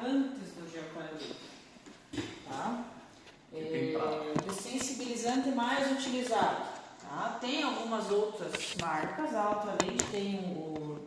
antes do gel clareador. Tá? Dessensibilizante mais utilizado. Tá? Tem algumas outras marcas, a Ultralente tem o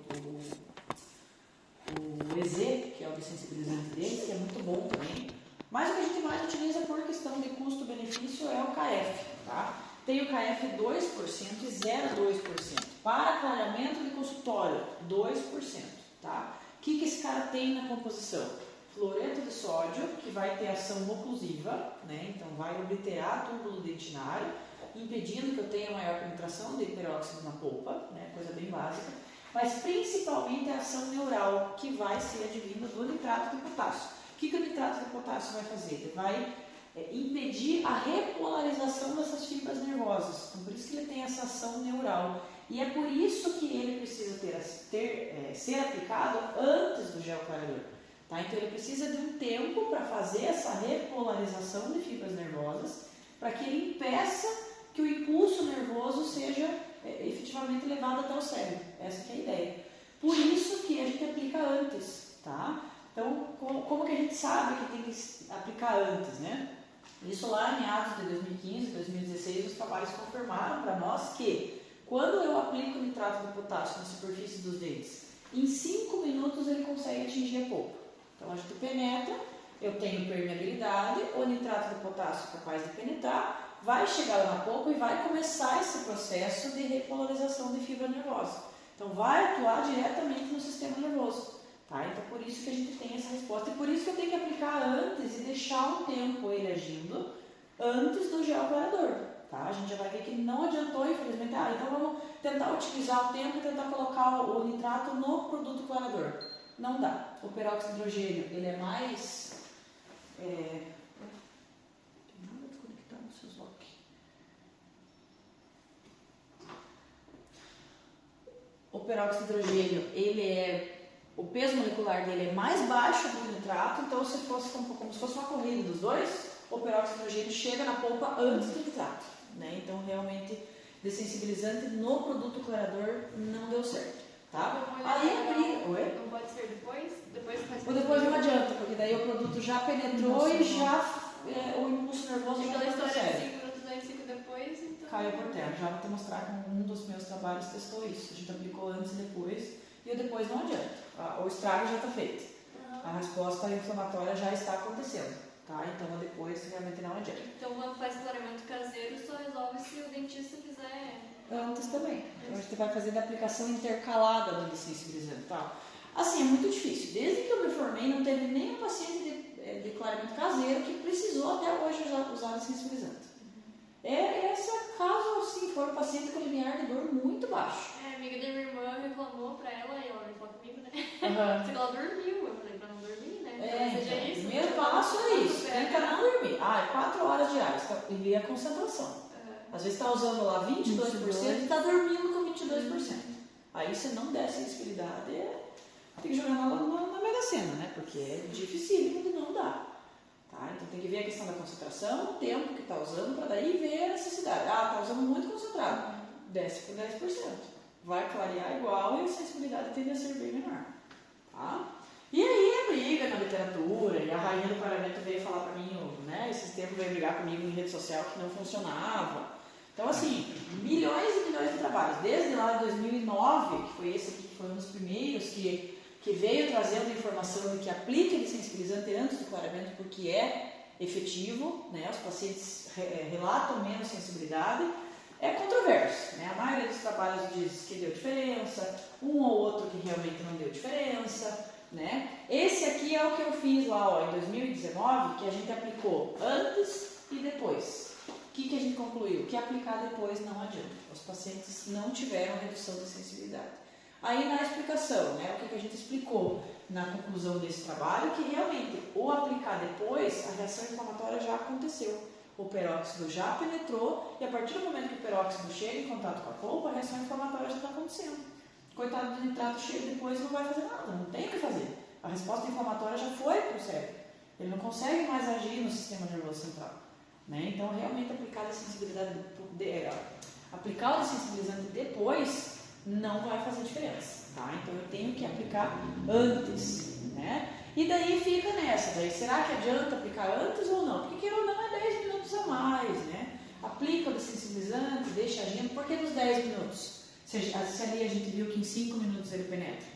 EZ, que é o dessensibilizante deles, que é muito bom também. Mas o que a gente mais utiliza por questão de custo-benefício é o KF. Tá? Tem o KF 2% e 0,2%. Para clareamento de consultório, 2%. Tá? O que esse cara tem na composição? Fluoreto de sódio, que vai ter ação oclusiva, né? Então vai obliterar túbulo dentinário, impedindo que eu tenha maior penetração de peróxido na polpa, né? Coisa bem básica. Mas principalmente a ação neural, que vai ser advinda do nitrato de potássio. O que o nitrato de potássio vai fazer? Ele vai impedir a repolarização dessas fibras nervosas. Então, por isso que ele tem essa ação neural. E é por isso que ele precisa ser aplicado antes do gel clareador. Tá? Então, ele precisa de um tempo para fazer essa repolarização de fibras nervosas, para que ele impeça que o impulso nervoso seja efetivamente levado até o cérebro. Essa que é a ideia. Por isso que a gente aplica antes. Tá? Então, como que a gente sabe que tem que aplicar antes, né? Isso lá em meados de 2015, 2016, os trabalhos confirmaram para nós que quando eu aplico nitrato de potássio na superfície dos dentes, em 5 minutos ele consegue atingir a polpa. Então a gente penetra, eu tenho permeabilidade, o nitrato de potássio é capaz de penetrar, vai chegar lá na polpa e vai começar esse processo de repolarização de fibra nervosa. Então vai atuar diretamente no sistema nervoso. Tá? Então por isso que a gente tem essa resposta. E por isso que eu tenho que aplicar antes e deixar um tempo ele agindo antes do gel clareador. Tá? A gente já vai ver que não adiantou, infelizmente. Então vamos tentar utilizar o tempo e tentar colocar o nitrato no produto clareador. Não dá. O peróxido de hidrogênio, ele é mais... Tem nada desconectado no seus lock. O peróxido de hidrogênio, o peso molecular dele é mais baixo do que o nitrato, então se fosse como se fosse uma corrida dos dois, o peróxido de hidrogênio chega na polpa antes do nitrato. Né? Então, realmente, dessensibilizante no produto clareador não deu certo. Tá? Aí não pode ser depois? Depois não adianta, porque daí o produto já penetrou e já o impulso nervoso já está consegue. Aquela história de 5 minutos antes e 5 depois, então... Caiu por terra. Já vou te mostrar que um dos meus trabalhos testou isso. A gente aplicou antes e depois, e o depois não adianta. O estrago já está feito. A resposta inflamatória já está acontecendo. Tá? Então, depois realmente não adianta. Então, quando faz clareamento caseiro, só resolve se o dentista fizer... Antes também. Então, a gente vai fazer da aplicação intercalada do dessensibilizante. Tá? Assim, é muito difícil. Desde que eu me formei, não teve nenhum paciente de clareamento caseiro que precisou até hoje usar dessensibilizante. Esse caso, assim, foi um paciente com limiar de dor muito baixo. Amiga da minha irmã reclamou pra ela, e ela falou comigo, né? Só que ela dormiu. Eu falei pra não dormir, né? Então, isso. O primeiro passo é isso. Tenta não dormir. 4 horas diárias. E ver a concentração. Às vezes está usando lá 22% e está dormindo com 22%. Aí você não der sensibilidade, tem que jogar na Mega Sena, né? Porque é difícil de não dar. Tá? Então tem que ver a questão da concentração, o tempo que está usando, para daí ver a necessidade. Está usando muito concentrado. Desce por 10%. Vai clarear igual e a sensibilidade tende a ser bem menor. Tá? E aí a briga na literatura, e a rainha do clareamento veio falar para mim, né? Esses tempos veio brigar comigo em rede social que não funcionava. Então, assim, milhões e milhões de trabalhos. Desde lá de 2009, que foi esse aqui que foi um dos primeiros que veio trazendo informação de que aplica dessensibilizante antes do clareamento porque é efetivo, né? Os pacientes relatam menos sensibilidade. É controverso, né? A maioria dos trabalhos diz que deu diferença, um ou outro que realmente não deu diferença, né? Esse aqui é o que eu fiz lá em 2019, que a gente aplicou antes e depois. O que a gente concluiu? Que aplicar depois não adianta. Os pacientes não tiveram redução de sensibilidade. Aí na explicação, né, o que a gente explicou na conclusão desse trabalho, que realmente o aplicar depois, a reação inflamatória já aconteceu. O peróxido já penetrou e a partir do momento que o peróxido chega em contato com a polpa, a reação inflamatória já está acontecendo. Coitado do nitrato chega depois e não vai fazer nada, não tem o que fazer. A resposta inflamatória já foi para o cérebro. Ele não consegue mais agir no sistema nervoso central. Né? Então, realmente, aplicar o dessensibilizante depois não vai fazer diferença. Tá? Então, eu tenho que aplicar antes. Né? E daí fica nessa, daí será que adianta aplicar antes ou não? Porque queira ou não é 10 minutos a mais, né? Aplica o dessensibilizante, deixa agindo, por que nos 10 minutos? Se ali a gente viu que em 5 minutos ele penetra.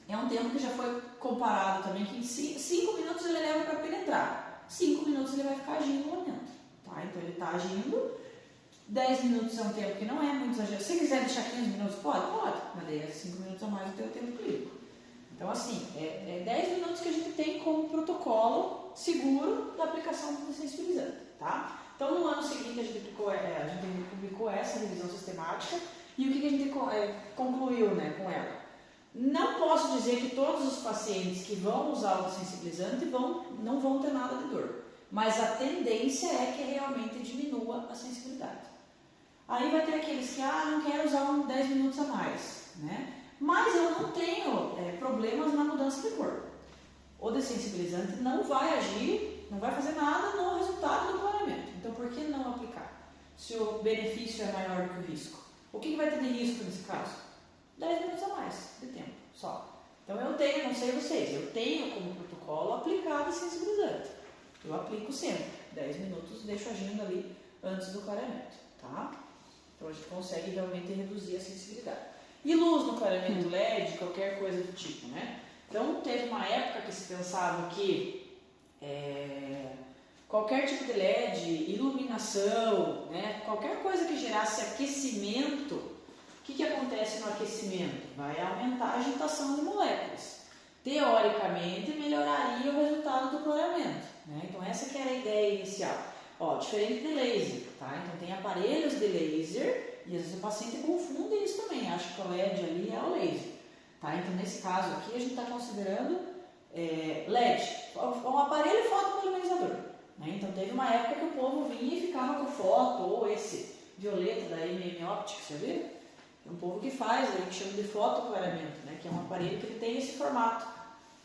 É um tempo que já foi comparado também, que em 5 minutos ele leva para penetrar. 5 minutos ele vai ficar agindo lá dentro. Tá? Então ele está agindo. 10 minutos é um tempo que não é muito exagerado. Se você quiser deixar 15 minutos, pode, mas daí é 5 minutos a mais do teu tempo clínico. Então assim, é 10 minutos que a gente tem como protocolo seguro da aplicação do dessensibilizante. Tá? Então no ano seguinte a gente publicou essa revisão sistemática e o que a gente concluiu, né, com ela? Não posso dizer que todos os pacientes que vão usar o dessensibilizante não vão ter nada de dor, mas a tendência é que realmente diminua a sensibilidade. Aí vai ter aqueles que, não quero usar 10 minutos a mais, né? Mas eu não tenho problemas na mudança de cor. O dessensibilizante não vai agir, não vai fazer nada no resultado do clareamento. Então por que não aplicar? Se o benefício é maior do que o risco. O que vai ter de risco nesse caso? 10 minutos a mais de tempo, só. Então eu tenho, não sei vocês, eu tenho como protocolo aplicar dessensibilizante. Eu aplico sempre, 10 minutos, deixo agindo ali antes do clareamento, tá? Então a gente consegue realmente reduzir a sensibilidade. E luz no clareamento LED, qualquer coisa do tipo, né? Então teve uma época que se pensava que qualquer tipo de LED, iluminação, né? Qualquer coisa que gerasse aquecimento, o que acontece no aquecimento? Vai aumentar a agitação de moléculas. Teoricamente, melhoraria o resultado do clareamento. Né? Então, essa que era a ideia inicial. Diferente de laser. Tá? Então, tem aparelhos de laser e às vezes o paciente confunde isso também. Acha que o LED ali é o laser. Tá? Então, nesse caso aqui, a gente está considerando LED. Um aparelho fotopolimerizador. Né? Então, teve uma época que o povo vinha e ficava com foto ou esse violeta da MM Optics, você viu? É um povo que faz, que chama de fotoclareamento, né? Que é um aparelho que ele tem esse formato.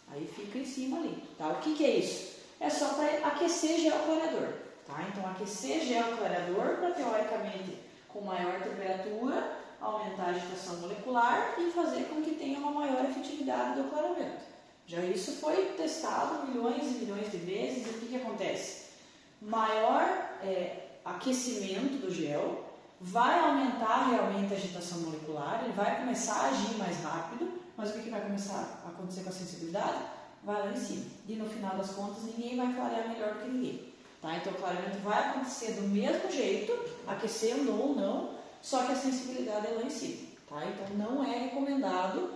Aí fica em cima ali. Tá? O que é isso? É só para aquecer geoclareador. Tá? Então, aquecer geoclareador para, teoricamente, com maior temperatura, aumentar a agitação molecular e fazer com que tenha uma maior efetividade do clareamento. Já isso foi testado milhões e milhões de vezes. E o que acontece? Maior aquecimento do gel vai aumentar realmente a agitação molecular, ele vai começar a agir mais rápido, mas o que vai começar a acontecer com a sensibilidade? Vai lá em cima. E no final das contas, ninguém vai clarear melhor do que ninguém. Tá? Então o clareamento vai acontecer do mesmo jeito, aquecendo ou não, só que a sensibilidade é lá em cima. Tá? Então não é recomendado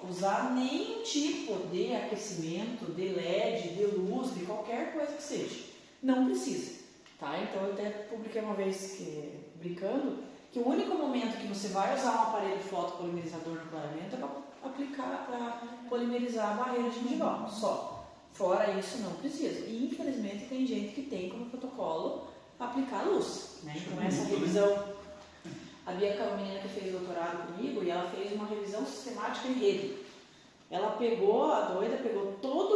usar nenhum tipo de aquecimento, de LED, de luz, de qualquer coisa que seja. Não precisa. Tá? Então eu até publiquei uma vez, brincando, que o único momento que você vai usar um aparelho fotopolimerizador no clareamento é para aplicar, para polimerizar a barreira gengival, só. Fora isso, não precisa. E infelizmente tem gente que tem como protocolo aplicar luz. Né? Então essa revisão, a Bianca é uma menina que fez doutorado comigo e ela fez uma revisão sistemática em rede. Ela pegou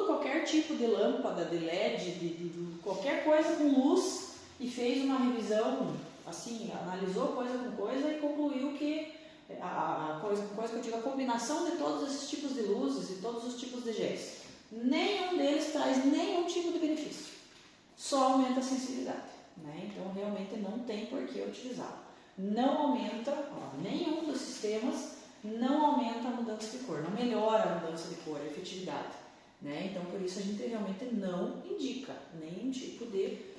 qualquer tipo de lâmpada, de LED, de qualquer coisa com luz e fez uma revisão, assim, analisou coisa com coisa e concluiu que a combinação de todos esses tipos de luzes e todos os tipos de géis, nenhum deles traz nenhum tipo de benefício, só aumenta a sensibilidade. Né? Então realmente não tem por que utilizar. Não aumenta, nenhum dos sistemas não aumenta a mudança de cor, não melhora a mudança de cor, a efetividade. Né? Então por isso a gente realmente não indica nenhum tipo de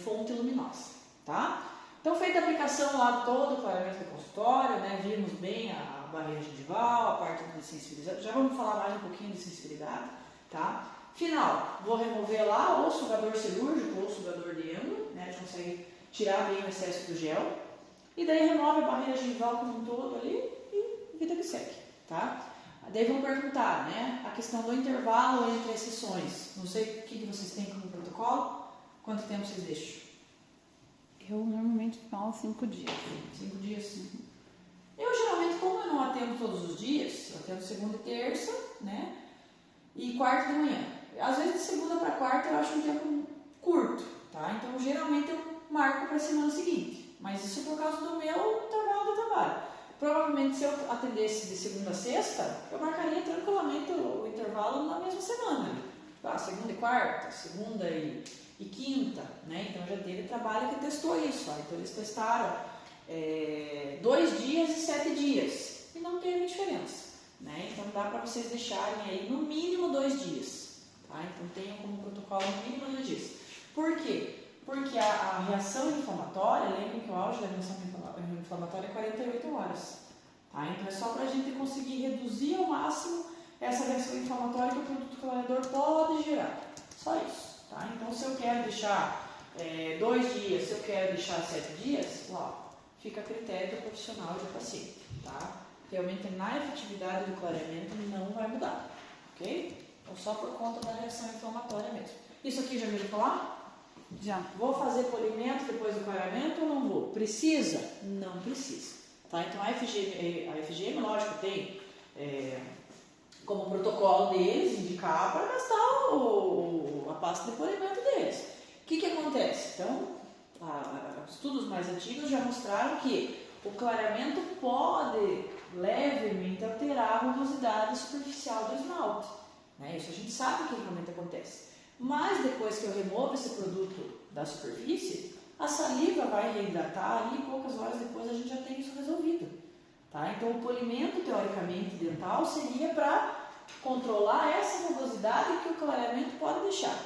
fonte luminosa. Tá? Então feita a aplicação lá todo o clareamento do consultório, né? Vimos bem a barreira gengival, a parte de sensibilidade, já vamos falar mais um pouquinho de sensibilidade. Tá? Final, vou remover lá ou sugador cirúrgico ou sugador de endo, né? A gente consegue tirar bem o excesso do gel e daí remove a barreira gengival como um todo ali e vida que segue. Tá? Daí vão perguntar, né? A questão do intervalo entre as sessões. Não sei o que vocês têm como protocolo, quanto tempo vocês deixam? Eu normalmente falo 5 dias. 5 dias? Uhum. Eu geralmente, como eu não atendo todos os dias, eu atendo segunda e terça, né? E quarta de manhã. Às vezes de segunda para quarta eu acho um tempo curto, tá? Então geralmente eu marco para a semana seguinte. Mas isso é por causa do meu intervalo de trabalho. Provavelmente, se eu atendesse de segunda a sexta, eu marcaria tranquilamente o intervalo na mesma semana. Segunda e quarta, segunda e quinta, né? Então já teve trabalho que testou isso. Então eles testaram 2 dias e 7 dias e não teve diferença, né? Então dá para vocês deixarem aí no mínimo 2 dias, tá? Então tenham como protocolo no mínimo 2 dias. Por quê? Porque a reação inflamatória, lembrem que o auge da reação inflamatória é 48 horas, tá? Então é só para a gente conseguir reduzir ao máximo essa reação inflamatória que o produto clareador pode gerar. Só isso, tá? Então se eu quero deixar 2 dias, se eu quero deixar 7 dias, fica a critério do profissional e do paciente, tá? Realmente na efetividade do clareamento não vai mudar, ok? Então só por conta da reação inflamatória mesmo. Isso aqui já viram falar? Já. Vou fazer polimento depois do clareamento ou não vou? Precisa? Não precisa, tá? Então a FGM, lógico, tem como protocolo deles indicar para gastar a pasta de polimento deles. O que acontece? Então, estudos mais antigos já mostraram que o clareamento pode levemente alterar a rugosidade superficial do esmalte, né? Isso a gente sabe que realmente acontece. Mas depois que eu removo esse produto da superfície, a saliva vai reidratar ali e poucas horas depois a gente já tem isso resolvido, tá? Então o polimento, teoricamente, dental seria para controlar essa rugosidade que o clareamento pode deixar,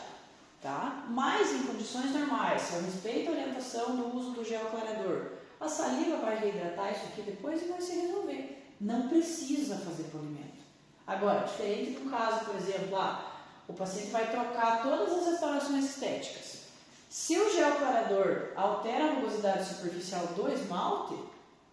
tá? Mas em condições normais, se eu respeito a orientação do uso do gel clareador, a saliva vai reidratar isso aqui depois e vai se resolver. Não precisa fazer polimento. Agora, diferente de um caso, por exemplo, o paciente vai trocar todas as restaurações estéticas. Se o gel clareador altera a rugosidade superficial do esmalte,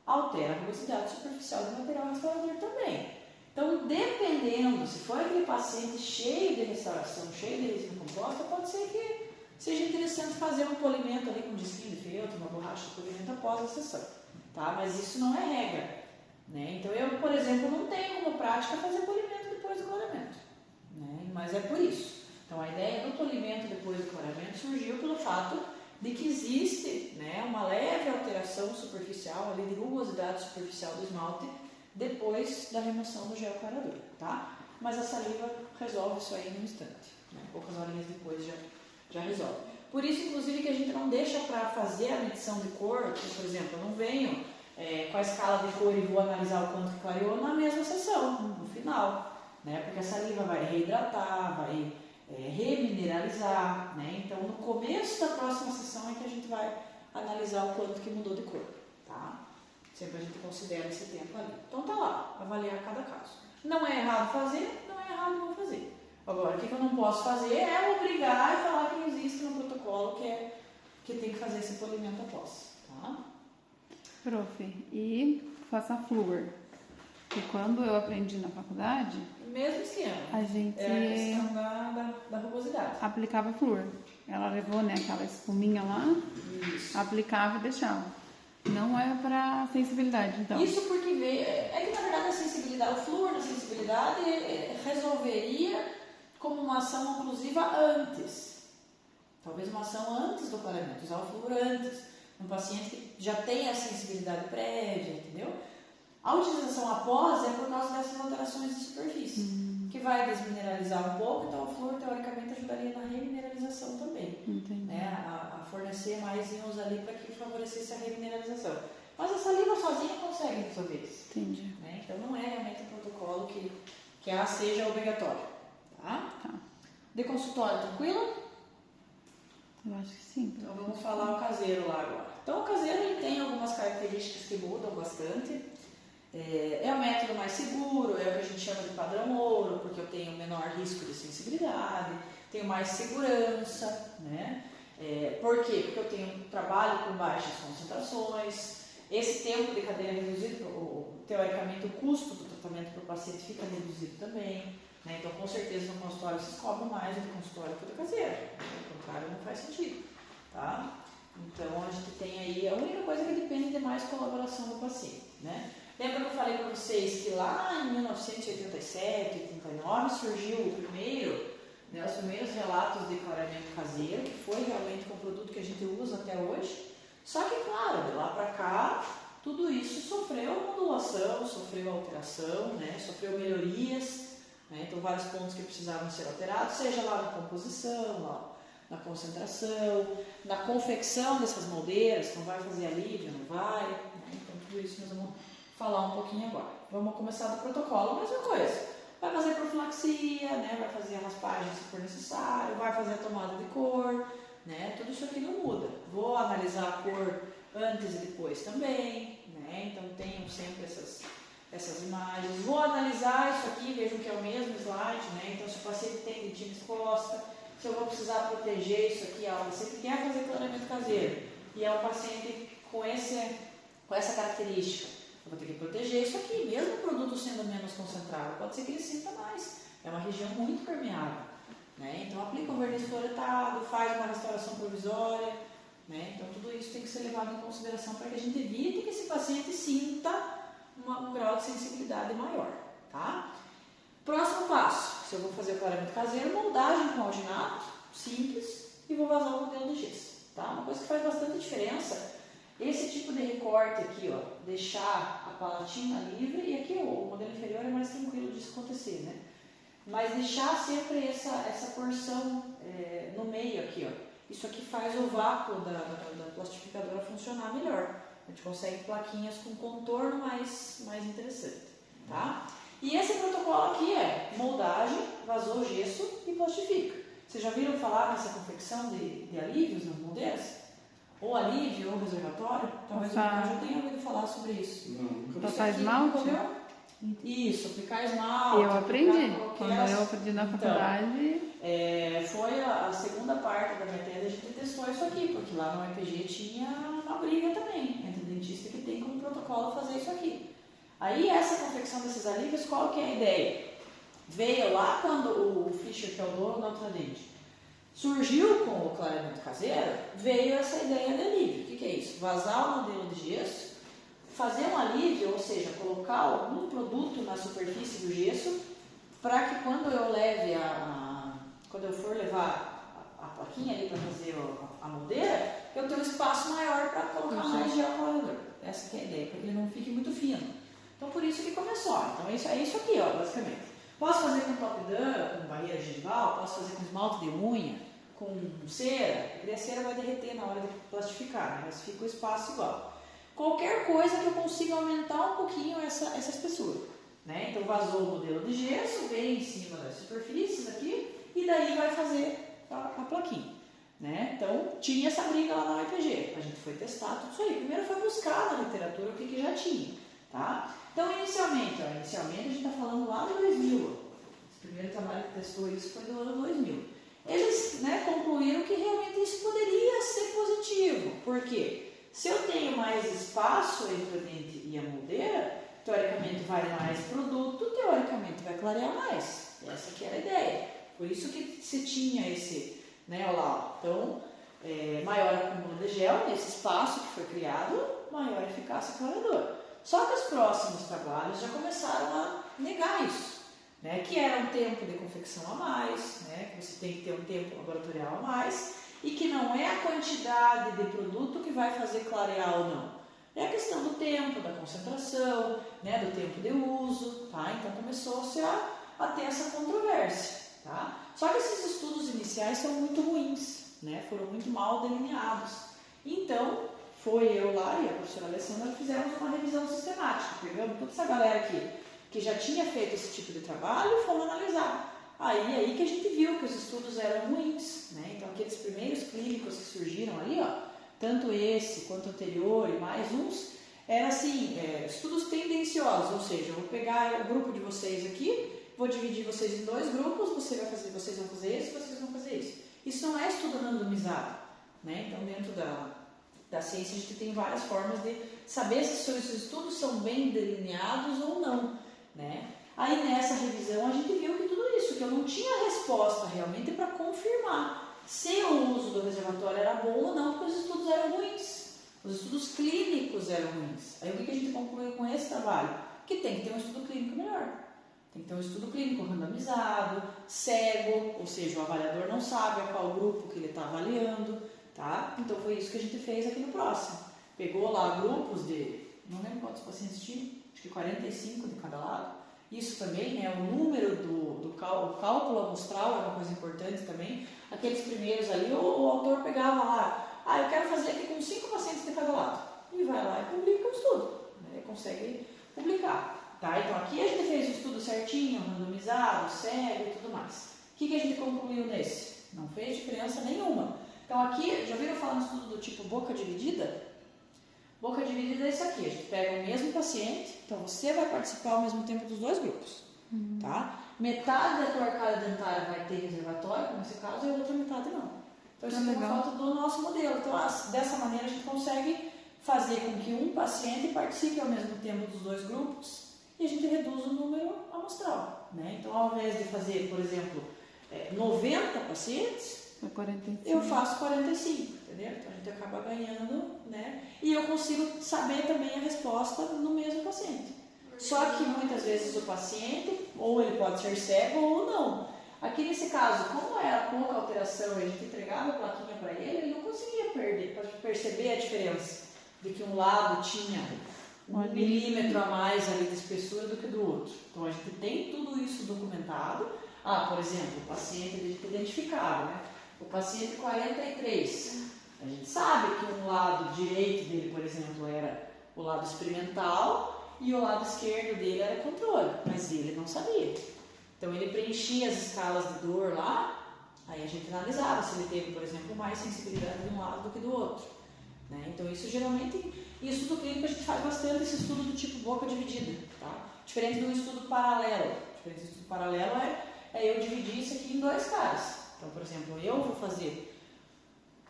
altera a rugosidade superficial do material restaurador também. Então, dependendo, se for aquele paciente cheio de restauração, cheio de resina composta, pode ser que seja interessante fazer um polimento ali com disquinho de feltro, uma borracha de polimento após a sessão, tá? Mas isso não é regra, né? Então, eu, por exemplo, não tenho como prática fazer polimento depois do clareamento, né? Mas é por isso. Então, a ideia do polimento depois do clareamento surgiu pelo fato de que existe, né, uma leve alteração superficial, ali, de rugosidade superficial do esmalte depois da remoção do gel clareador, tá? Mas a saliva resolve isso aí no instante, né? Poucas horinhas depois já resolve. Por isso, inclusive, que a gente não deixa para fazer a medição de cor, por exemplo, eu não venho com a escala de cor e vou analisar o quanto que clareou na mesma sessão, no final, né? Porque a saliva vai reidratar, vai remineralizar, né? Então, no começo da próxima sessão é que a gente vai analisar o quanto que mudou de cor, tá? Sempre a gente considera esse tempo ali. Então tá lá, avaliar cada caso. Não é errado fazer, não é errado não fazer. Agora, o que eu não posso fazer é obrigar e falar que existe um protocolo que tem que fazer esse polimento após, tá? Prof, e faça flúor. E quando eu aprendi na faculdade, mesmo esquema. A gente é a questão da rugosidade. Aplicava flúor. Ela levou, né, aquela espuminha lá, Isso. aplicava e deixava. Não é para sensibilidade, então. Isso porque que na verdade a sensibilidade, o flúor na sensibilidade resolveria como uma ação oclusiva antes. Talvez uma ação antes do clareamento, usar o flúor antes. Um paciente que já tem a sensibilidade prévia, entendeu? A utilização após é por causa dessas alterações de superfície, que vai desmineralizar um pouco, então o flúor teoricamente ajudaria na remineralização também. Entendi. Né? A fornecer mais íons ali para que favorecesse a remineralização. Mas a saliva sozinha consegue resolver isso. Entendi. Né? Então não é realmente um protocolo que seja obrigatório. Tá? De consultório, tranquilo? Eu acho que sim. Então vamos falar o caseiro lá agora. Então o caseiro ele tem algumas características que mudam bastante. É o método mais seguro, é o que a gente chama de padrão ouro, porque eu tenho menor risco de sensibilidade, tenho mais segurança, né? Por quê? Porque eu tenho um trabalho com baixas concentrações, esse tempo de cadeira reduzido, teoricamente o custo do tratamento para o paciente fica reduzido também, né? Então com certeza no consultório vocês cobram mais do consultório que do caseiro, ao contrário não faz sentido, tá? Então a gente tem aí, a única coisa que depende de mais colaboração do paciente, né? Lembra que eu falei para vocês que lá em 1987, 89 surgiu os primeiros relatos de clareamento caseiro, que foi realmente um produto que a gente usa até hoje. Só que, claro, de lá para cá, tudo isso sofreu modulação, sofreu alteração, né? Sofreu melhorias, né? Então vários pontos que precisavam ser alterados, seja lá na composição, lá na concentração, na confecção dessas moldeiras, então vai fazer alívio, não vai, né? Então tudo isso nós vamos falar um pouquinho agora. Vamos começar do protocolo, mesma coisa. Vai fazer profilaxia, né? Vai fazer a raspagem se for necessário, vai fazer a tomada de cor, né? Tudo isso aqui não muda. Vou analisar a cor antes e depois também, né? Então tenham sempre essas imagens. Vou analisar isso aqui, vejam que é o mesmo slide, né? Então se o paciente tem dentina exposta, se eu vou precisar proteger isso aqui, ó, o paciente quer fazer clareamento caseiro e é um paciente com essa característica. Eu vou ter que proteger isso aqui, mesmo o produto sendo menos concentrado, pode ser que ele sinta mais. É uma região muito permeável, né? Então aplica um verniz fluoretado, faz uma restauração provisória, né? Então tudo isso tem que ser levado em consideração para que a gente evite que esse paciente sinta um grau de sensibilidade maior, tá? Próximo passo, se eu vou fazer o clareamento caseiro, moldagem com alginato, simples, e vou vazar o modelo de gesso, tá? Uma coisa que faz bastante diferença. Esse tipo de recorte aqui, ó, deixar a palatina livre, e aqui o modelo inferior é mais tranquilo disso acontecer, né? Mas deixar sempre essa porção no meio aqui, ó. Isso aqui faz o vácuo da plastificadora funcionar melhor. A gente consegue plaquinhas com contorno mais interessante, tá? E esse protocolo aqui é moldagem, vazou o gesso e plastifica. Vocês já viram falar nessa confecção de alívios nas moldeiras? Ou alívio, ou reservatório, talvez eu já tenha ouvido falar sobre isso. Passar esmalte? Isso, aplicar esmalte. Eu aprendi. Quando eu aprendi na faculdade. Foi a segunda parte da minha tese, a gente testou isso aqui, porque lá no IPG tinha uma briga também entre dentista que tem como protocolo fazer isso aqui. Aí essa confecção desses alívios, qual que é a ideia? Veio lá quando o Fischer, que é o dono da Ultradente, surgiu com o clareamento caseiro, veio essa ideia de alívio. O que é isso? Vazar o modelo de gesso, fazer um alívio, ou seja, colocar algum produto na superfície do gesso, para que quando eu leve quando eu for levar a plaquinha ali para fazer a moldeira, eu tenho um espaço maior para colocar mais gel clareador. Essa que é a ideia, para que ele não fique muito fino. Então por isso que começou. Então é isso aqui, ó, basicamente. Posso fazer com top dam, com barreira gengival, posso fazer com esmalte de unha, com cera, porque a cera vai derreter na hora de plastificar, né? Mas fica o espaço igual. Qualquer coisa que eu consiga aumentar um pouquinho essa espessura, né? Então vazou o modelo de gesso, vem em cima das superfícies aqui e daí vai fazer a plaquinha, né? Então tinha essa briga lá na UFPG, a gente foi testar tudo isso aí. Primeiro foi buscar na literatura o que já tinha, tá? Então inicialmente a gente está falando lá de 2000, esse primeiro trabalho que testou isso foi do ano 2000. Eles, né, concluíram que realmente isso poderia ser positivo, porque se eu tenho mais espaço entre o dente e a moldeira, teoricamente vai mais produto, teoricamente vai clarear mais. Essa que era a ideia. Por isso que se tinha esse, né, olha lá, então, maior acúmulo de gel nesse espaço que foi criado, maior eficácia clareadora. Só que os próximos trabalhos já começaram a negar isso, né, que era um tempo de confecção a mais, né, que você tem que ter um tempo laboratorial a mais, e que não é a quantidade de produto que vai fazer clarear ou não. É a questão do tempo, da concentração, né, do tempo de uso, tá? Então começou-se a ter essa controvérsia, tá? Só que esses estudos iniciais são muito ruins, né? Foram muito mal delineados. Então, foi eu lá e a professora Alessandra fizemos uma revisão sistemática. Pegamos toda essa galera aqui que já tinha feito esse tipo de trabalho e fomos analisar. Aí que a gente viu que os estudos eram ruins, né? Então aqueles primeiros clínicos que surgiram ali, ó, tanto esse quanto o anterior e mais uns, eram assim, estudos tendenciosos, ou seja, eu vou pegar o grupo de vocês aqui, vou dividir vocês em dois grupos, vocês vão fazer esse, vocês vão fazer esse. Isso não é estudo randomizado, né? Então dentro da ciência a gente tem várias formas de saber se os estudos são bem delineados ou não, né? Aí nessa revisão a gente viu que tudo isso, que eu não tinha resposta realmente para confirmar se o uso do reservatório era bom ou não, porque os estudos eram ruins. Os estudos clínicos eram ruins. Aí o que a gente concluiu com esse trabalho? Que tem que ter um estudo clínico melhor. Tem que ter um estudo clínico randomizado, cego, ou seja, o avaliador não sabe a qual grupo que ele está avaliando, tá? Então foi isso que a gente fez aqui no próximo. Pegou lá grupos de não lembro quantos pacientes tinham, acho que 45 de cada lado. Isso também, né, o número o cálculo amostral é uma coisa importante também. Aqueles primeiros ali, o autor pegava lá, eu quero fazer aqui com 5 pacientes de cada lado. E vai lá e publica o estudo, né, consegue publicar. Tá? Então aqui a gente fez o estudo certinho, randomizado, cego e tudo mais. O que a gente concluiu nesse? Não fez diferença nenhuma. Então aqui, já viram falar no estudo do tipo boca dividida? Boca dividida é isso aqui, a gente pega o mesmo paciente, então você vai participar ao mesmo tempo dos dois grupos, tá? Metade da tua arcada dentária vai ter reservatório, como nesse caso, e a outra metade não. Então isso é uma falta do nosso modelo. Então dessa maneira a gente consegue fazer com que um paciente participe ao mesmo tempo dos dois grupos e a gente reduz o número amostral, né? Então ao invés de fazer, por exemplo, 90 pacientes, 45. eu faço 45, entendeu? Então a gente acaba ganhando, né? E eu consigo saber também a resposta no mesmo paciente. Só que muitas vezes o paciente, ou ele pode ser cego ou não. Aqui nesse caso, como era pouca alteração e a gente entregava a plaquinha para ele não conseguia perceber a diferença de que um lado tinha 1 milímetro a mais ali de espessura do que do outro. Então a gente tem tudo isso documentado. Por exemplo, o paciente a gente identificava, né? O paciente 43, a gente sabe que um lado direito dele, por exemplo, era o lado experimental e o lado esquerdo dele era controle, mas ele não sabia. Então ele preenchia as escalas de dor lá, aí a gente analisava se ele teve, por exemplo, mais sensibilidade de um lado do que do outro, né? Então isso geralmente, em estudo clínico a gente faz bastante esse estudo do tipo boca dividida, tá? Diferente do estudo paralelo. Diferente do estudo paralelo é eu dividir isso aqui em 2 caras. Então, por exemplo, eu vou fazer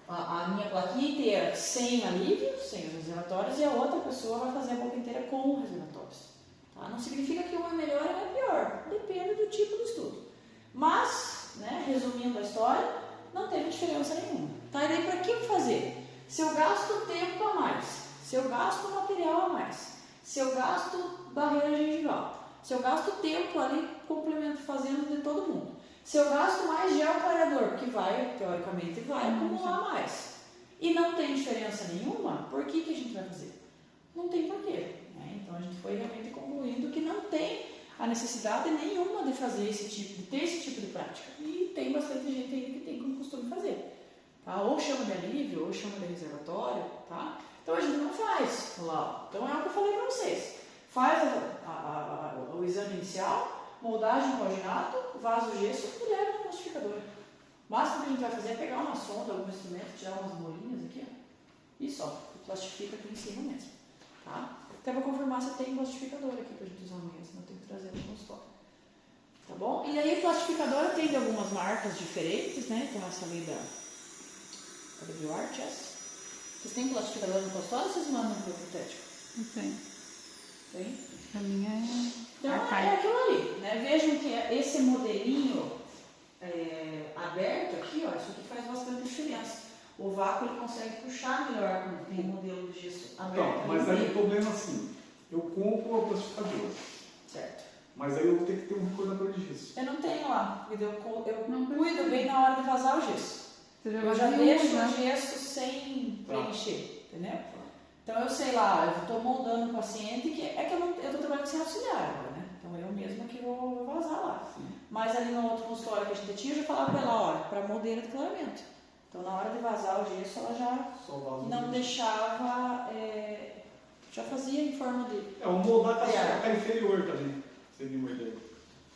a minha plaquinha inteira sem alívio, sem os reservatórios, e a outra pessoa vai fazer a boca inteira com reservatórios. Tá? Não significa que um é melhor ou é pior, depende do tipo do estudo. Mas, né, resumindo a história, não teve diferença nenhuma. Tá? E daí, para que fazer? Se eu gasto tempo a mais, se eu gasto material a mais, se eu gasto barreira gengival, se eu gasto tempo ali complemento fazendo de todo mundo, se eu gasto mais gel clareador, que vai, teoricamente, vai acumular mais, e não tem diferença nenhuma, por que a gente vai fazer? Não tem porquê. Né? Então a gente foi realmente concluindo que não tem a necessidade nenhuma de fazer de ter esse tipo de prática. E tem bastante gente ainda que tem como costume fazer. Tá? Ou chama de alívio, ou chama de reservatório. Tá? Então a gente não faz lá. Então é o que eu falei para vocês. Faz o exame inicial, moldagem paginato, vaso gesso e leva na plastificadora. O máximo que a gente vai fazer é pegar uma sonda, algum instrumento, tirar umas bolinhas aqui, ó, e só. E plastifica aqui em cima mesmo. Tá? Até vou confirmar se tem plastificador aqui pra gente usar amanhã, senão eu tenho que trazer no consultório. Tá bom? E aí o plastificador tem de algumas marcas diferentes, né? Tem essa ali da BioArt, essa. Vocês têm plastificador no consultório ou vocês mandam pro protético? Não tem. Tem? Pra mim é Então arcaico. é aquilo ali, né? Vejam que esse modelinho aberto aqui, ó, isso aqui faz bastante diferença. O vácuo ele consegue puxar melhor quando tem modelo de gesso aberto. Então, mas aí o problema é assim, eu compro a plastificadora, Certo. mas aí eu vou ter que ter um recordador de gesso. Eu não tenho lá, eu Não cuido bem na hora de vazar o gesso. Você Eu já viu, deixo né? o gesso sem preencher, entendeu? Então eu sei lá, eu estou moldando o paciente, que é que eu estou trabalhando sem auxiliar agora, né? Então eu mesma que vou vazar lá. Sim. Mas ali no outro consultório que a gente tinha, eu já falava para ela, olha, para moldeira de clareamento. Então na hora de vazar o gesso, ela já Só vaso não de gesso. deixava, já fazia em forma de... O moldar tá inferior também, seria uma ideia.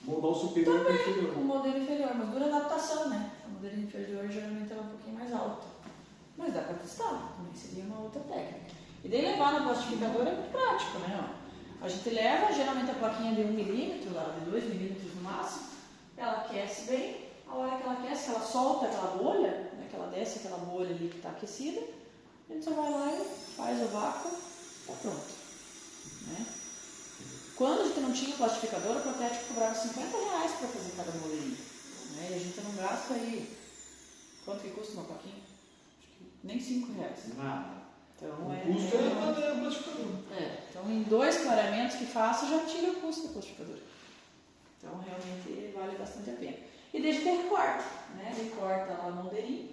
Moldar o superior tá inferior. com o modelo inferior, mas dura adaptação, né? O modelo inferior geralmente ela é um pouquinho mais alta. Mas dá para testar, também seria uma outra técnica. E daí levar na plastificadora é muito prático, né? Ó, a gente leva, geralmente a plaquinha de 1 milímetro, lá, de 2 milímetros no máximo, ela aquece bem, a hora que ela aquece, que ela solta aquela bolha, né, que ela desce aquela bolha ali que está aquecida, a gente só vai lá e faz o vácuo, tá pronto. Né? Quando a gente não tinha plastificador, o protético cobrava R$50 para fazer cada modelinho. Né? E a gente não gasta aí, quanto que custa uma plaquinha? Acho que nem R$5. Nada. Então, O custo é a plastificadora. Então, em 2 clareamentos que faço, já tira o custo da plastificadora. Então, realmente vale bastante a pena. E desde que recorta, né? Recorta lá no moldeirinho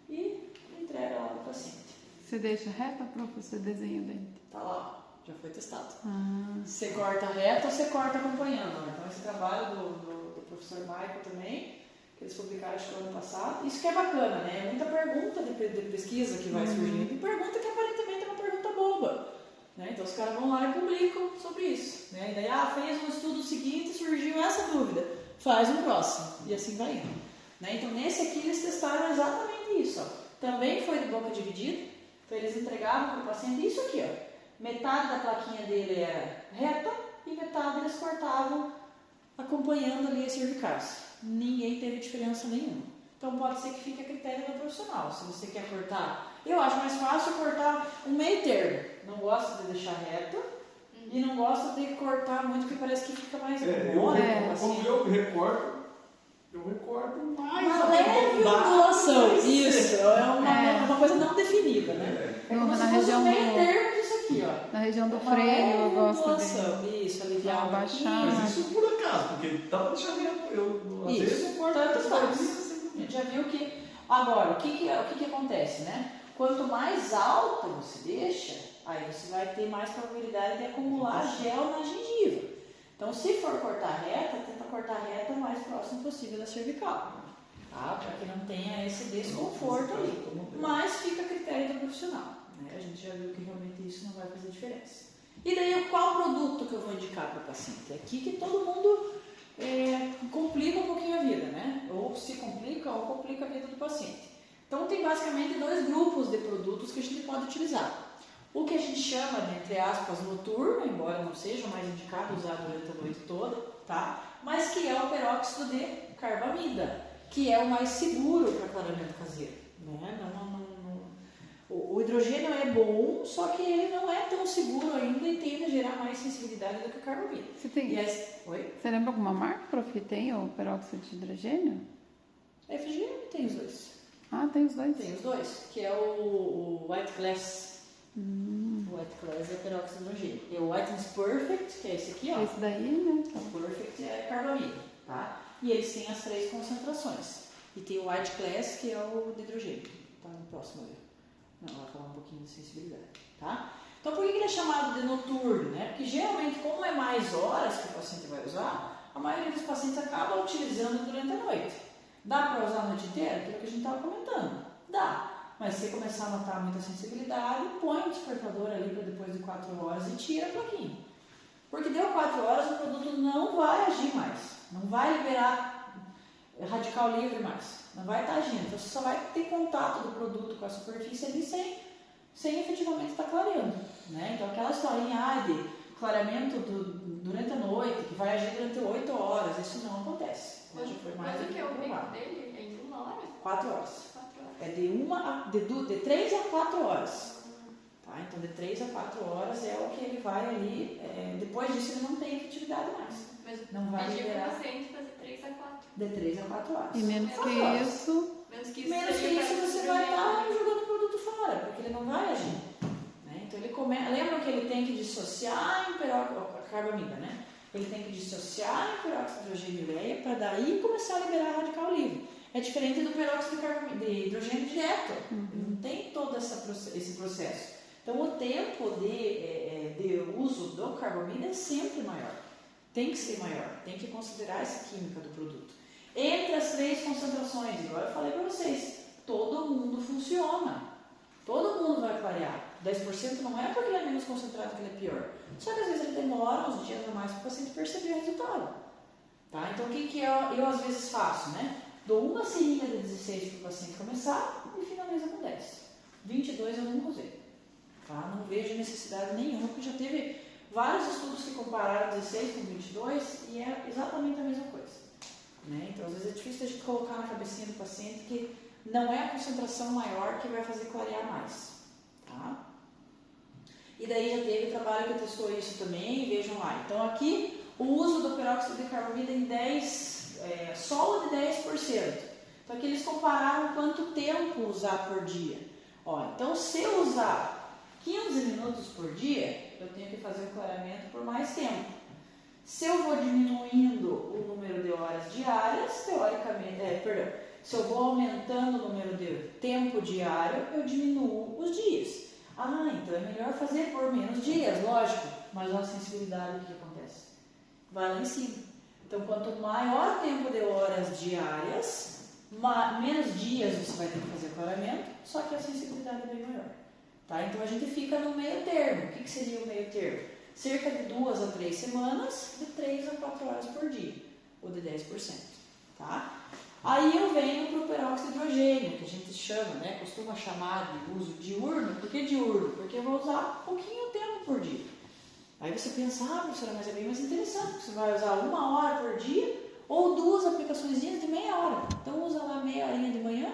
e entrega lá para o paciente. Você deixa reta, prof, você desenha o dente? Tá lá, ó. já foi testado. Ah, Você corta reto ou você corta acompanhando. Então esse trabalho do professor Michael também, que eles publicaram acho que no ano passado, isso que é bacana, né? É muita pergunta de pesquisa que vai surgindo. E pergunta que aparentemente é uma pergunta boba. Né? Então os caras vão lá e publicam sobre isso. Né? E daí, fez um estudo seguinte e surgiu essa dúvida. Faz um próximo. E assim vai indo. Né? Então nesse aqui eles testaram exatamente isso. Ó. Também foi de boca dividida. Então eles entregavam para o paciente isso aqui. Ó. Metade da plaquinha dele era reta e metade eles cortavam acompanhando ali as cervicais. Ninguém teve diferença nenhuma. Então pode ser que fique a critério do profissional. Se você quer cortar, eu acho mais fácil cortar um meio termo. Não gosto de deixar reta e não gosto de cortar muito, porque parece que fica mais mole. Quando eu recorto mais Uma a leve profundidade. ondulação. Isso, é uma coisa não definida, né? É como Na se fosse região um meio do- termo disso aqui, ó. na região do Uma freio eu leve gosto ondulação. Isso, aliviar um abaixar. pouquinho. Mas isso por acaso, porque dá pra deixar reto. Às Isso, vezes eu corto tanto essa faz. coisinha A assim. gente já viu que... Agora, o que acontece, né? Quanto mais alta você deixa, aí você vai ter mais probabilidade de acumular gel na gengiva. Então, se for cortar reta, tenta cortar reta o mais próximo possível da cervical. Tá? Para que não tenha esse desconforto ali. Mas fica a critério do profissional. Né? A gente já viu que realmente isso não vai fazer diferença. E daí, qual produto que eu vou indicar para o paciente? É aqui que todo mundo complica um pouquinho a vida, né? Ou se complica ou complica a vida do paciente. Então, tem basicamente 2 grupos de produtos que a gente pode utilizar. O que a gente chama de, entre aspas, noturno, embora não seja mais indicado usar durante a noite toda, tá? Mas que é o peróxido de carbamida, que é o mais seguro para clareamento caseiro. Né? O hidrogênio é bom, só que ele não é tão seguro ainda e tende a gerar mais sensibilidade do que o carbamida. Oi? Você lembra alguma marca, prof, que tem o peróxido de hidrogênio? FGM tem os dois. Ah, tem os dois. Tem os dois, que é o White Glass. O White Glass é peróxido de hidrogênio. E o Whiteness Perfect, que é esse aqui, ó. Esse daí, né? O Perfect é carbamida, tá? E eles têm as 3 concentrações. E tem o White Glass, que é o de hidrogênio. Tá no próximo ali. Não, vai falar um pouquinho de sensibilidade, tá? Então, por que ele é chamado de noturno, né? Porque geralmente, como é mais horas que o paciente vai usar, a maioria dos pacientes acaba utilizando durante a noite. Dá para usar a noite inteira? Aquilo que a gente estava comentando. Dá. Mas se você começar a notar muita sensibilidade, põe o despertador ali para depois de 4 horas e tira a plaquinha. Porque deu 4 horas, o produto não vai agir mais. Não vai liberar radical livre mais. Não vai estar agindo. Então, você só vai ter contato do produto com a superfície ali sem efetivamente estar clareando. Né? Então, aquela historinha de clareamento durante a noite, que vai agir durante 8 horas, isso não acontece. Mas o que é o pico dele? É em 1 hora? 4 horas. 4 horas. É de 3 a 4 horas. Tá? Então, de 3 a 4 horas é o que ele vai ali. Depois disso, ele não tem efetividade mais. Mas Não vai pedir para liberar. o paciente fazer 3 a 4. De 3 a 4 horas. E menos Quatro que horas. isso, Menos que isso, Menos que seria isso, para você vai estar jogando o produto fora, porque ele não vai agir. Né? Então, lembra que ele tem que dissociar em a carbamida, né? Ele tem que dissociar em peróxido de hidrogênio e ureia para daí começar a liberar radical livre. É diferente do peróxido de hidrogênio direto. Ele não tem todo esse processo. Então, o tempo de uso do carbamida é sempre maior. Tem que ser maior. Tem que considerar essa química do produto. Entre as 3 concentrações, igual eu falei para vocês, todo mundo funciona. Todo mundo vai clarear. 10% não é porque ele é menos concentrado que ele é pior. Só que às vezes ele demora uns dias a mais para o paciente perceber o resultado. Tá? Então, o que eu às vezes faço, né? Dou uma seringa de 16 para o paciente começar e finaliza com 10. 22 eu nunca usei. Tá? Não vejo necessidade nenhuma, porque já teve vários estudos que compararam 16 com 22 e é exatamente a mesma coisa. Né? Então, às vezes é difícil a gente colocar na cabecinha do paciente que não é a concentração maior que vai fazer clarear mais. Tá? E daí já teve trabalho que testou isso também, vejam lá. Então, aqui, o uso do peróxido de carbamida em solo de 10%. Então, aqui eles compararam quanto tempo usar por dia. Então, se eu usar 15 minutos por dia, eu tenho que fazer o clareamento por mais tempo. Se eu vou diminuindo o número de horas diárias, teoricamente, se eu vou aumentando o número de tempo diário, eu diminuo os dias. Ah, então é melhor fazer por menos dias, lógico, mas a sensibilidade, o que acontece? Vai lá em cima. Então, quanto maior o tempo de horas diárias, menos dias você vai ter que fazer clareamento, só que a sensibilidade é bem maior. Tá? Então, a gente fica no meio termo. O que seria o meio termo? Cerca de 2 a 3 semanas, de 3 a 4 horas por dia, ou de 10%. Tá? Aí eu venho para o peróxido de hidrogênio, que a gente chama, né, costuma chamar de uso diurno. Por que diurno? Porque eu vou usar pouquinho tempo por dia. Aí você pensa, professora, mas é bem mais interessante, porque você vai usar 1 hora por dia ou 2 aplicações de meia hora. Então usa lá meia horinha de manhã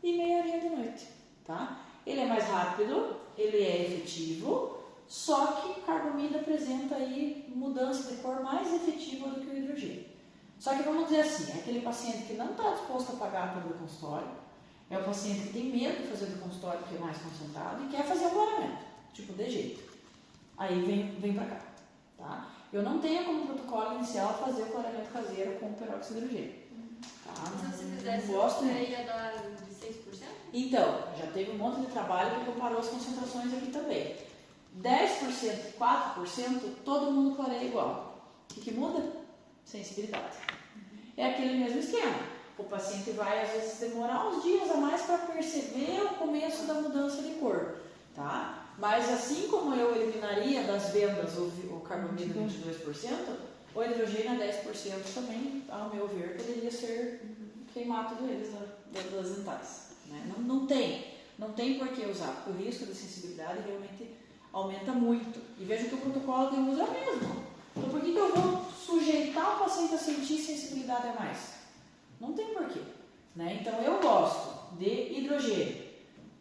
e meia horinha de noite. Tá? Ele é mais rápido, ele é efetivo, só que o carbamida apresenta aí mudança de cor mais efetiva do que o hidrogênio. Só que vamos dizer assim, é aquele paciente que não está disposto a pagar pelo consultório, é o paciente que tem medo de fazer do consultório porque é mais concentrado e quer fazer o clareamento, tipo de jeito. Aí vem para cá. Tá? Eu não tenho como protocolo inicial fazer o clareamento caseiro com peróxido de hidrogênio. Tá? Se você fizesse, gosto você ia dar de 6%? Então, já teve um monte de trabalho que comparou as concentrações aqui também. 10%, 4%, todo mundo clareia igual. O que muda? Sensibilidade. É aquele mesmo esquema. O paciente vai, às vezes, demorar uns dias a mais para perceber o começo da mudança de cor. Tá? Mas assim como eu eliminaria das vendas o carbamida 22%, o hidrogênio a 10% também, ao meu ver, poderia ser queimar tudo eles das dentais. Né? Não tem por que usar. O risco de sensibilidade realmente aumenta muito. E veja que o protocolo de uso é o mesmo. Então por que eu vou sujeitar o paciente a sentir sensibilidade a mais? Não tem porquê. Né? Então eu gosto de hidrogênio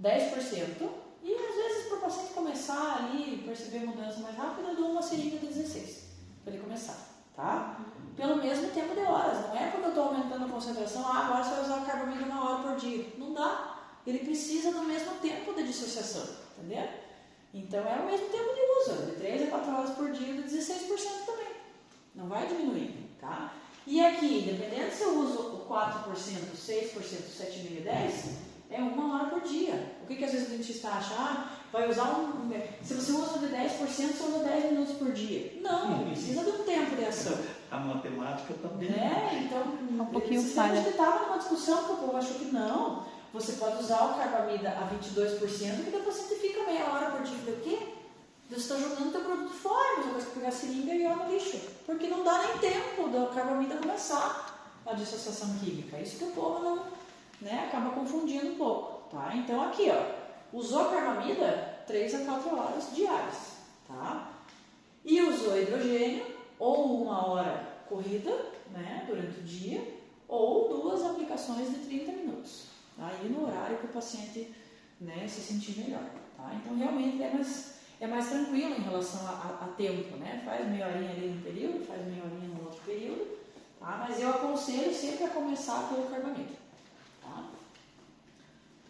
10%. E às vezes para o paciente começar ali, perceber mudança mais rápida, eu dou uma seringa de 16 para ele começar, tá? Pelo mesmo tempo de horas, não é porque eu estou aumentando a concentração, agora você vai usar o carbamida 1 hora por dia. Não dá, ele precisa do mesmo tempo de dissociação, entendeu? Então é o mesmo tempo de uso, de 3 a 4 horas por dia, de 16% também, não vai diminuir, tá? E aqui, dependendo se eu uso o 4%, 6%, 7,5% e 10%, é 1 hora por dia. O que às vezes o dentista acha? Vai usar se você usa de 10%, você usa 10 minutos por dia. Não, precisa de um tempo de ação. A matemática também. Então, um pouquinho falha. A gente estava numa discussão que o povo achou que não. Você pode usar o carbamida a 22%, que depois você fica meia hora por dia. Eu falei, o quê? Você está jogando o teu produto fora, você vai pegar a seringa e jogar no lixo. Porque não dá nem tempo do carbamida começar a dissociação química. Isso que o povo não... Né, acaba confundindo um pouco, tá? Então aqui, ó, usou carbamida 3 a 4 horas diárias, tá? E usou hidrogênio ou 1 hora corrida, né, durante o dia, ou 2 aplicações de 30 minutos, aí no horário que o paciente, né, se sentir melhor, tá? Então realmente é mais tranquilo em relação a tempo, né? Faz meia horinha ali no período, faz meia horinha no outro período, tá? Mas eu aconselho sempre a começar pelo carbamida.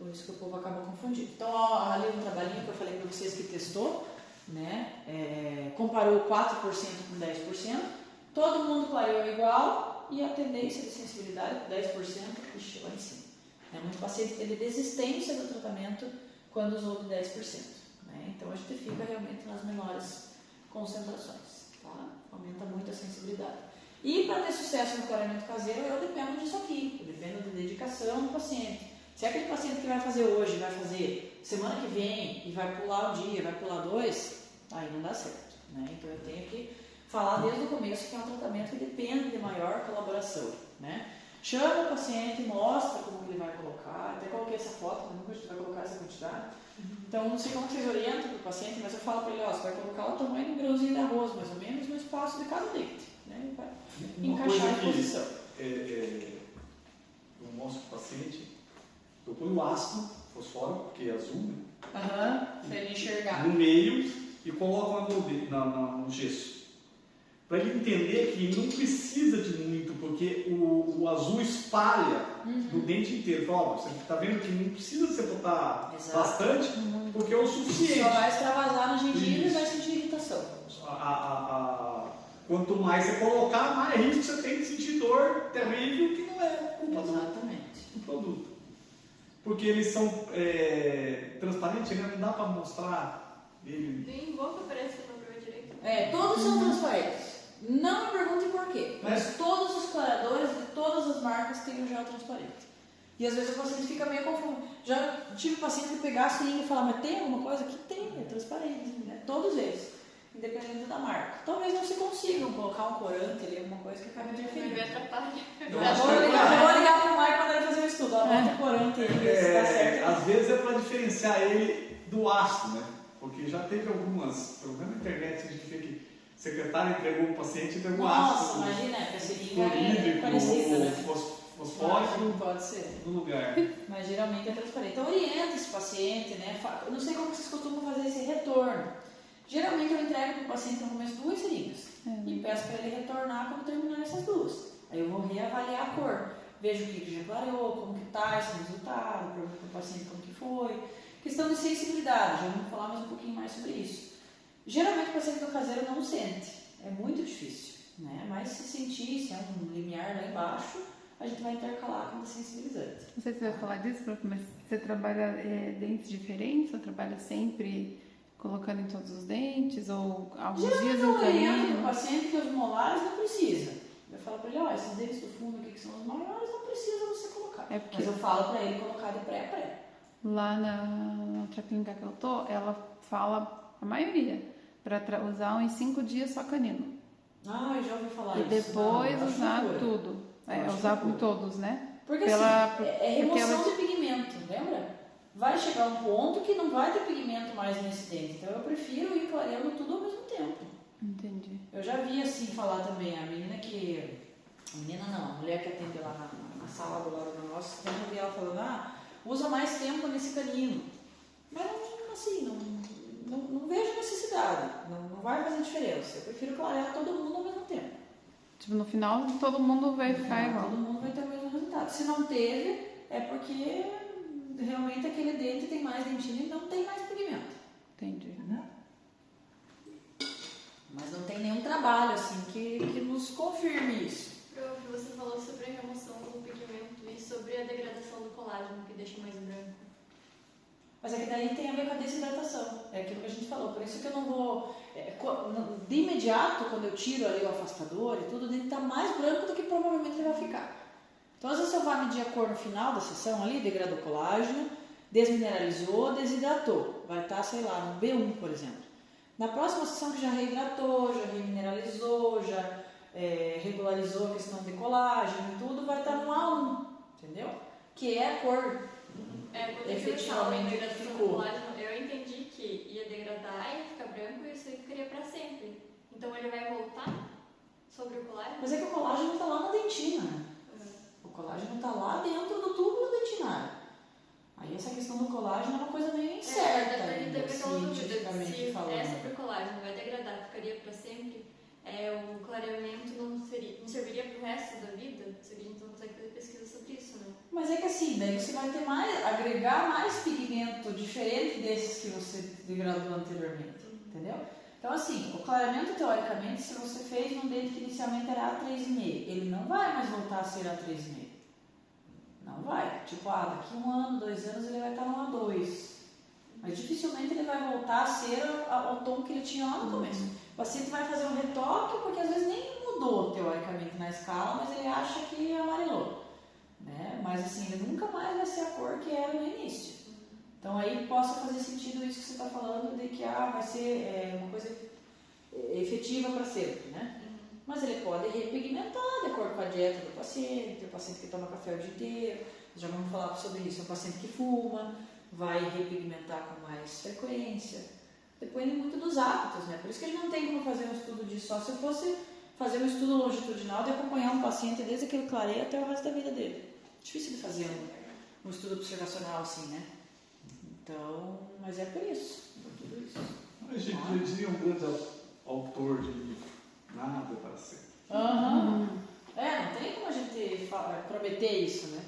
Então, isso que o povo acaba confundindo. Então, ali no trabalhinho que eu falei para vocês que testou, né, comparou 4% com 10%, todo mundo clareou igual e a tendência de sensibilidade, 10%, ixi, lá em cima. Muito paciente teve desistência do tratamento quando usou de 10%. Né? Então, a gente fica realmente nas menores concentrações. Tá? Aumenta muito a sensibilidade. E para ter sucesso no clareamento caseiro, eu dependo disso aqui. Eu dependo da dedicação do paciente. Se é aquele paciente que vai fazer hoje, vai fazer semana que vem e vai pular um dia, vai pular 2, aí não dá certo. Né? Então eu tenho que falar desde o começo que é um tratamento que depende de maior colaboração. Né? Chama o paciente, mostra como ele vai colocar, até coloquei essa foto, nunca a gente vai colocar essa quantidade. Então não sei como vocês orientam para o paciente, mas eu falo para ele, ó, você vai colocar o tamanho do grãozinho de arroz, mais ou menos, no espaço de cada dente. Né? Ele vai encaixar em posição. Eu mostro para o paciente. Eu ponho o ácido fosfórico, porque é azul, né? Para ele enxergar. No meio e coloco no gesso. Para ele entender que não precisa de muito, porque o azul espalha no dente inteiro. Então, ó, você está vendo que não precisa você botar bastante, porque é o suficiente. Só vai extravasar na gengiva e vai sentir irritação. Quanto mais você colocar, mais risco você tem de sentir dor terrível, que não é culpa do produto. porque eles são transparentes, né? Não dá para mostrar ele. Tem boca, parece que não provou direito. Todos são transparentes. Não me pergunte por quê, mas todos os clareadores de todas as marcas têm o gel transparente. E às vezes o paciente fica meio confuso. Já tive paciente que pegar a seringa e falar, mas tem alguma coisa que tem, é transparente, né? Todos eles, independente da marca. Talvez não se consigam colocar um corante ali, alguma coisa que acabe interferindo. Me atrapalha. Eu acho Vou que ligar pro Mike quando ele fazer o estudo. Ó, bota o corante aí, se tá certo. às vezes é para diferenciar ele do ácido, né? Porque já teve algumas, pelo menos na internet, a gente vê que o secretário entregou o paciente e entregou ácido. Nossa, imagina, a seringa é Fluorídrico, parecida, né? fosfórico Pode ser. no lugar. Mas geralmente é transparente. Então orienta esse paciente, né? Eu não sei como vocês costumam fazer esse retorno. Geralmente eu entrego para o paciente no começo 2 seringas e peço para ele retornar quando terminar essas 2. Aí eu vou reavaliar a cor. Vejo o que já clareou, como que está esse resultado, pergunto para o paciente como que foi. Questão de sensibilidade, já vamos falar mais um pouquinho mais sobre isso. Geralmente o paciente do caseiro não sente, é muito difícil, né? Mas se sentir, se é um limiar lá embaixo, a gente vai intercalar com o sensibilizante. Não sei se você vai falar disso, prof, mas você trabalha dentes diferentes ou trabalha sempre colocando em todos os dentes ou alguns dias eu em oriento o canino? paciente que os molares não precisa. Eu falo para ele, ó, esses dentes do fundo aqui que são os maiores, não precisa você colocar. É porque Mas eu falo para ele colocar de pré a pré. lá na outra clínica que eu tô, ela fala a maioria para usar em 5 dias só canino. Ah, eu já ouvi falar E isso. depois Não, eu acho usar loucura. tudo. Eu acho Usar loucura. com todos, né? Porque Pela- assim, é porque remoção ela- de pigmento, lembra? Vai chegar um ponto que não vai ter pigmento mais nesse dente. Então eu prefiro ir clareando tudo ao mesmo tempo. Entendi. Eu já vi assim falar também, a menina que. A menina não, a mulher que atende lá na sala do lado do nosso, eu já vi ela falando, usa mais tempo nesse canino. Mas assim, não vejo necessidade, não vai fazer diferença. Eu prefiro clarear todo mundo ao mesmo tempo. Tipo, no final todo mundo vai ficar igual. Todo mundo vai ter o mesmo resultado. Se não teve, é porque realmente aquele dente tem mais dentina e não tem mais pigmento. Entendi. Mas não tem nenhum trabalho assim que nos confirme isso. Prof, você falou sobre a remoção do pigmento e sobre a degradação do colágeno, que deixa mais branco. Mas é que daí tem a ver com a desidratação. É aquilo que a gente falou. Por isso que eu não vou. De imediato, quando eu tiro ali o afastador e tudo, o dente está mais branco do que provavelmente ele vai ficar. Então, às vezes, eu vou medir a cor no final da sessão ali, degradou colágeno, desmineralizou, desidratou. Vai estar, sei lá, no B1, por exemplo. Na próxima sessão que já reidratou, já remineralizou, já regularizou a questão de colágeno e tudo, vai estar no A1, entendeu? Que é a cor. Quando Efetivamente eu degradação ficou. do colágeno, eu entendi que ia degradar, ia ficar branco e isso aí ficaria pra sempre. Então ele vai voltar sobre o colágeno? Mas é que o colágeno está lá na dentina, né? O colágeno está lá dentro do túbulo dentinário. Aí essa questão do colágeno é uma coisa meio incerta, ainda, teve aquela dúvida cientificamente se falando. é sobre o colágeno vai degradar, ficaria pra sempre. O clareamento não serviria pro resto da vida? Se a gente não consegue fazer pesquisa sobre isso, né? Mas é que assim, daí você vai ter agregar mais pigmento diferente desses que você degradou anteriormente, entendeu? Então assim, o clareamento teoricamente, se você fez num dente que inicialmente era A3,5, ele não vai mais voltar a ser A3,5. Não vai. Tipo, daqui 1 ano, 2 anos ele vai estar no A2. Mas dificilmente ele vai voltar a ser ao tom que ele tinha lá no começo. O paciente vai fazer um retoque porque às vezes nem mudou teoricamente na escala, mas ele acha que amarelou. Né? Mas assim, ele nunca mais vai ser a cor que era no início. Então aí possa fazer sentido isso que você está falando de que vai ser uma coisa efetiva para sempre, né? Mas ele pode repigmentar de acordo com a dieta do paciente, o paciente que toma café o dia inteiro, já vamos falar sobre isso, o paciente que fuma, vai repigmentar com mais frequência, depende muito dos hábitos, né? Por isso que a gente não tem como fazer um estudo disso só se eu fosse fazer um estudo longitudinal de acompanhar um paciente desde que ele clareia até o resto da vida dele. Difícil de fazer um estudo observacional assim, né? Então, mas é por isso, por tudo isso. A gente já dizia um grande autor de livro, nada para sempre. Não tem como a gente prometer isso, né?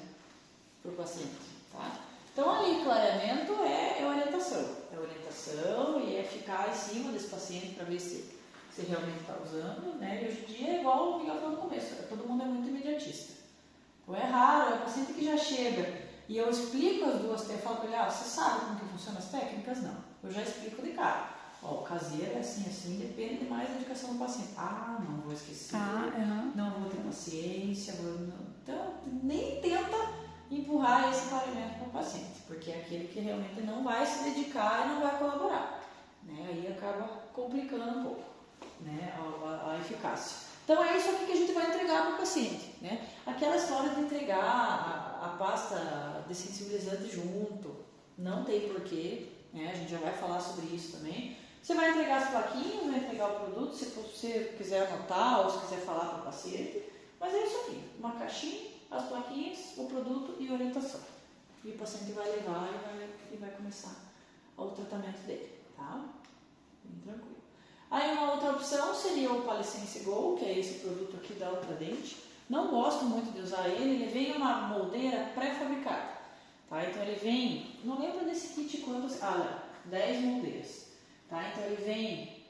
Para o paciente, tá? Então, ali, clareamento é orientação. É orientação e é ficar em cima desse paciente para ver se realmente está usando, né? E hoje em dia é igual o Miguel falou no começo, todo mundo é muito imediatista. Então, é raro, é o paciente que já chega E eu explico as duas, eu falo para ele, você sabe como que funcionam as técnicas? Não. Eu já explico de cara. Ó, o caseiro é assim, depende mais da dedicação do paciente. Não vou esquecer. Não vou ter paciência. Então, nem tenta empurrar esse clareamento para o paciente, porque é aquele que realmente não vai se dedicar e não vai colaborar. Né? Aí acaba complicando um pouco, né, a eficácia. Então é isso aqui que a gente vai entregar para o paciente. Né? Aquela história de entregar a pasta dessensibilizante junto, não tem porquê, né? A gente já vai falar sobre isso também. Você vai entregar as plaquinhas, vai entregar o produto, se você quiser anotar ou se quiser falar para o paciente, mas é isso aqui, uma caixinha, as plaquinhas, o produto e orientação. E o paciente vai levar e vai começar o tratamento dele, tá? Bem tranquilo. Aí uma outra opção seria o Palisense Go, que é esse produto aqui da Ultradente. Não gosto muito de usar ele vem em uma moldeira pré-fabricada, tá? Então ele vem, não lembro desse kit quantos, 10 moldeiras, tá? Então ele vem,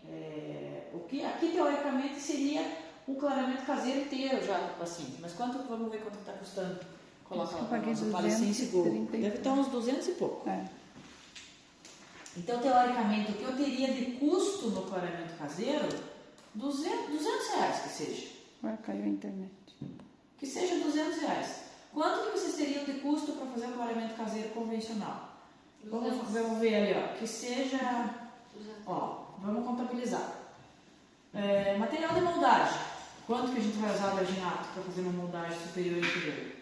o que aqui teoricamente seria um clareamento caseiro inteiro já do paciente, mas vamos ver quanto está custando colocar lá o Palisense Go. Deve estar uns 200 e pouco. Então, teoricamente, o que eu teria de custo no clareamento caseiro, 200 reais que seja. Agora caiu a internet. Que seja 200 reais. Quanto que vocês teriam de custo para fazer o clareamento caseiro convencional? Vamos ver ali, ó. Que seja... Ó, vamos contabilizar. Material de moldagem. Quanto que a gente vai usar o alginato para fazer uma moldagem superior e inferior?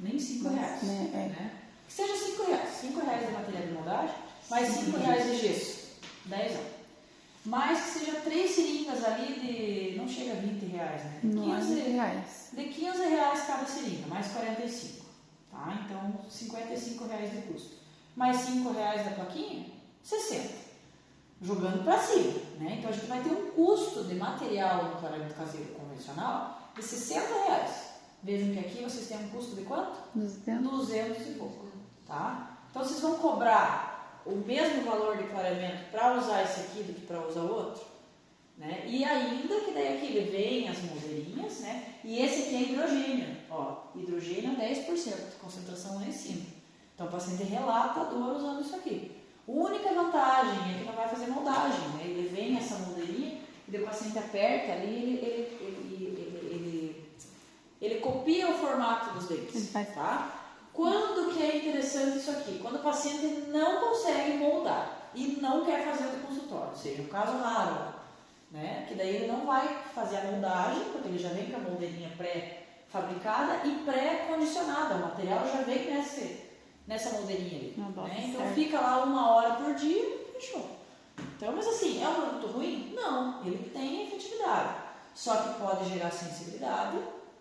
Nem 5 reais. Né? Que seja 5 reais. 5 reais de material de moldagem, mais 5 reais de gesso. 10 anos. Mais que seja 3 seringas ali de... Não chega a 20 reais, né? De 15 reais. De 15 reais cada seringa, mais 45. Tá? Então, 55 reais de custo. Mais 5 reais da plaquinha, 60. Jogando para cima, né? Então a gente vai ter um custo de material no clareamento caseiro convencional de 60 reais. Vejam que aqui vocês têm um custo de quanto? 200 e pouco, tá? Então vocês vão cobrar o mesmo valor de clareamento para usar esse aqui do que para usar o outro, né? E ainda que daí aqui ele vem as moldeirinhas, né? E esse aqui é hidrogênio, ó, hidrogênio 10%, concentração lá em cima. Então o paciente relata a dor usando isso aqui. A única vantagem é que não vai fazer moldagem, né? Ele vem essa moldeirinha e o paciente aperta ali, ele copia o formato dos dentes, tá? Quando que é interessante isso aqui? Quando o paciente não consegue moldar e não quer fazer o consultório, ou seja, um caso raro, né? Que daí ele não vai fazer a moldagem, porque ele já vem com a moldeirinha pré-fabricada e pré-condicionada, o material já vem nessa moldeirinha ali, né? Então fica lá 1 hora por dia e fechou. Então, mas assim, é um produto ruim? Não, ele tem efetividade, só que pode gerar sensibilidade,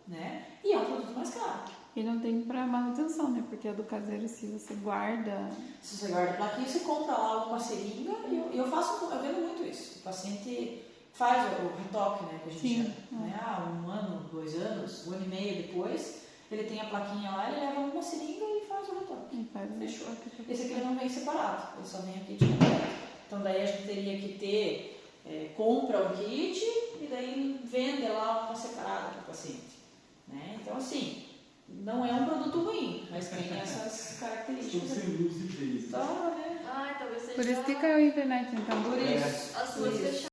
né? E é um produto mais caro. E não tem para manutenção, né? Porque a do caseiro, se você guarda... Se você guarda a plaquinha, você compra lá uma seringa e eu vendo muito isso. O paciente faz o retoque, né? Que a gente chama, né? 1 ano, 2 anos, 1 ano e meio depois, ele tem a plaquinha lá, ele leva uma seringa e faz o retoque. Fechou. Esse aqui não vem separado, ele só vem aqui de completo. Então daí a gente teria que ter, compra o kit e daí vende lá uma separada para o paciente. Né? Então assim, não é um produto ruim, mas tem essas características. Estou sem luz de vez. Então, né? Talvez seja... Por isso que caiu a internet, então. Por isso. As suas fechadas.